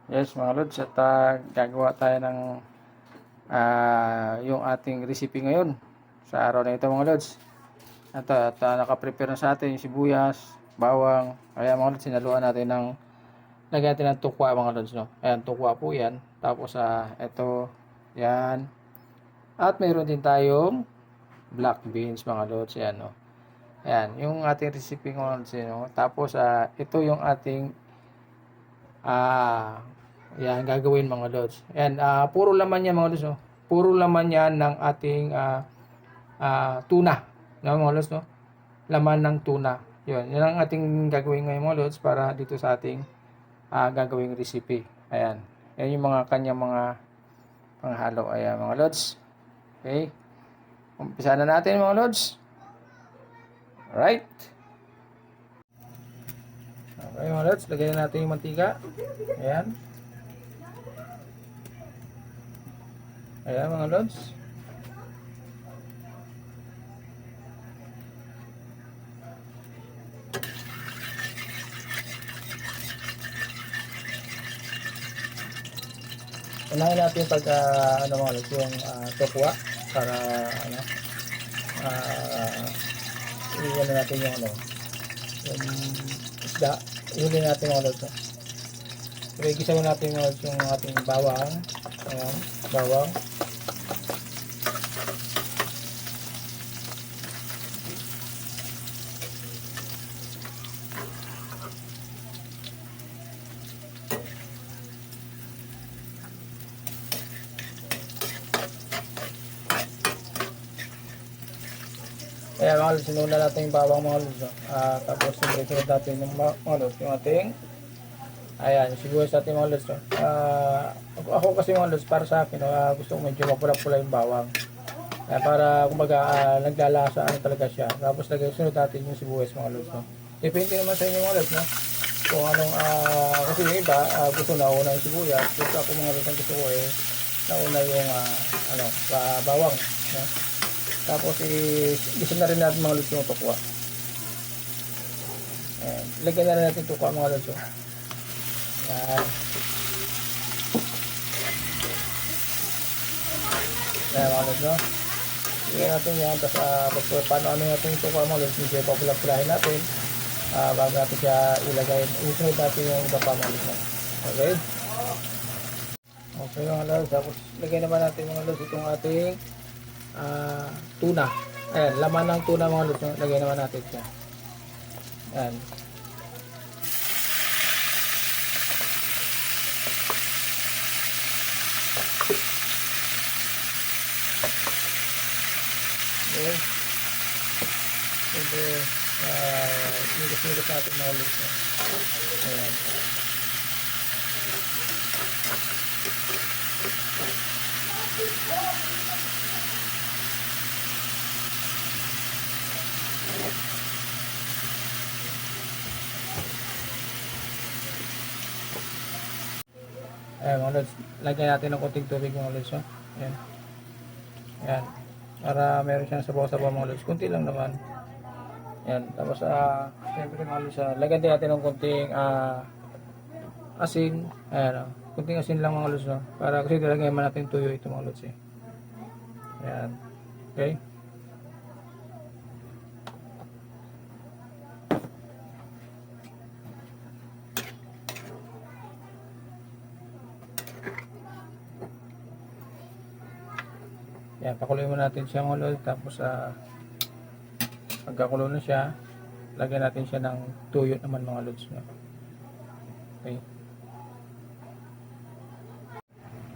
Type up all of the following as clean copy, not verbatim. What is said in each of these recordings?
Yes mga lods, at gagawa tayo ng yung ating recipe ngayon sa araw na ito mga lods. At nakaprepare na sa atin yung sibuyas, bawang. Kaya mga lods, sinaluan natin ng lagyan natin ng tukwa mga lods, no? Ayan, tukwa po yan. Tapos ito, yan. At mayroon din tayong black beans mga lods, yan, no? Ayan, yung ating recipe mga lods, no? Tapos ito yung ating Ah, yan gagawin mga lods. Yan, puro laman yan mga lods, no? Puro laman yan ng ating tuna, no mga lods, no? Laman ng tuna. Yan ang ating gagawin ngayon mga lods para dito sa ating gagawing recipe. Ayan. Yan yung mga kanyang mga panghalo. Ayan mga lods. Okay. Umpisa na natin mga lods. Alright. Okay mga lods, lagyan na natin yung mantika. Ayan. Ayan mga lods. Unahin natin pag ano mga lods, yung tokwa para ano iwan natin yung ano yung isda. Ihuli natin mga lods. So, igisa natin mga lods yung ating bawang. Ayan, bawang. Kaya mga lods, sinuna natin yung bawang mga lods. Tapos sinunod natin yung mga lods, yung ating ayan, sibuyas natin mga lods. Ako kasi mga lods, para sa akin, gusto ko medyo mapula-pula yung bawang. Kaya para kumbaga naglalasa ano talaga siya. Tapos sunod natin yung sibuyas mga lods. Depende naman sa inyo mga lods. Kung anong kasi yung iba gusto na una yung sibuyas. Gusto ako mga lods, ang gusto ko nauna yung bawang. No? Tapos gusto na rin natin mga lods yung tukwa. Lagyan na rin natin tukwa mga lods. Yan. Yan mga lods, no? Lagyan natin yan. Tapos paano natin yung tukwa mga lods, medyo papula-pulahin natin bago natin siya ilagay. Isunod natin yung iba pa mga lods, no? Okay? Okay mga lods. Tapos lagyan naman natin mga lods itong ating tuna. Ayan, laman ng tuna mga lods, no? Lagyan naman natin siya. Ayan. Okay. Siyempre, migas-migas natin mga lods. Ayan. Ayan mga lods, lagyan natin ng konting tubig mga lods. Ayan. Ayan. Para meron siyang sabaw-sabaw mga lods. Kunti lang naman. Ayan. Tapos siyempre mga lods, lagyan din natin ng konting asin. Ayan. Kunting asin lang mga lods. Para kasi lagyan naman natin tuyo ito mga lods. Ayan. Okay. Yan, pakuloyin mo natin siya mga lods. Tapos pagkakulo na siya, lagyan natin siya ng tuyo naman mga lods. Okay.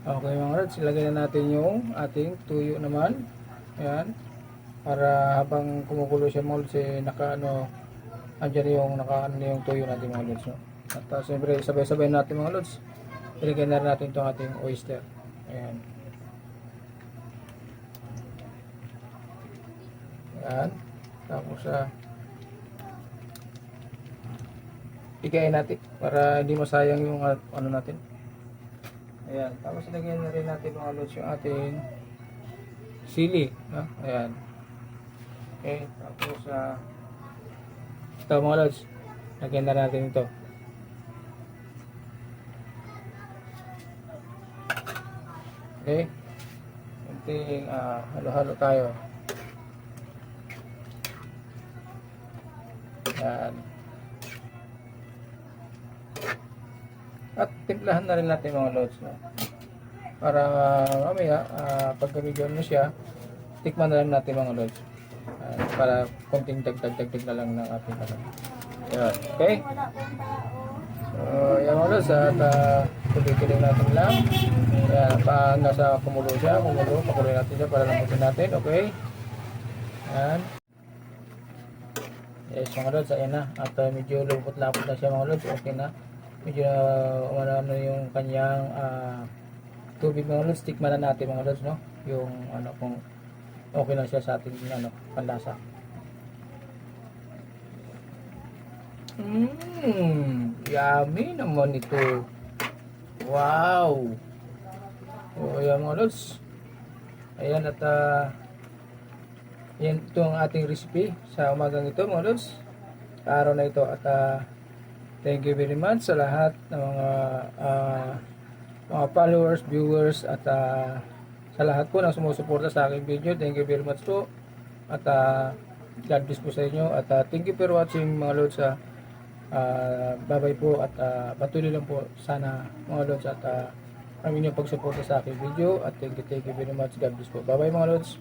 Okay mga lods, ilagay na natin yung ating tuyo naman. Ayan. Para habang kumukulo siya mga lods, andyan yung yung tuyo natin mga lods. At siyempre, sabay-sabay natin mga lods. Ilagay na natin itong ating oyster. Ayan. Ayan. Tapos pigayin natin para hindi masayang yung ano natin. Ayan. Tapos ilagay na rin natin mga lods yung ating sili. No? Ayan. Okay. Tapos ito mga lods. Lagyan na natin ito. Okay? Kunting halo-halo tayo. Yan. At timplahan na rin natin mga lods, no? Para mamaya, pag medyo ano siya, tikman na lang natin mga lods. Para konting dagdag na lang ng ating ano. Yan. Okay? So, yan mga lods, at tuloy-tuloy natin lang. Yan, nasa kumulo, pakuloy natin siya para lambutin natin. Okay? Yan. Yes mga lods, ayan na. At medyo lupot-lapot na siya mga lods. Okay na. Medyo ano yung kanyang tubig mga lods. Tikman na natin mga lods, no? Yung ano, kung okay na siya sa ating ano, panlasa. Yummy naman ito. Wow. So ayan mga lods. Ayan at yan ito ang ating recipe sa umagang ito mga lods. Araw na ito at thank you very much sa lahat ng mga followers, viewers at sa lahat po na sumusuporta sa aking video. Thank you very much po. At God bless po sa inyo. At thank you for watching mga lods. Bye bye po at patuloy lang po sana mga lods at ang inyong pagsuporta sa aking video. At thank you very much. God bless po. Bye bye mga lods.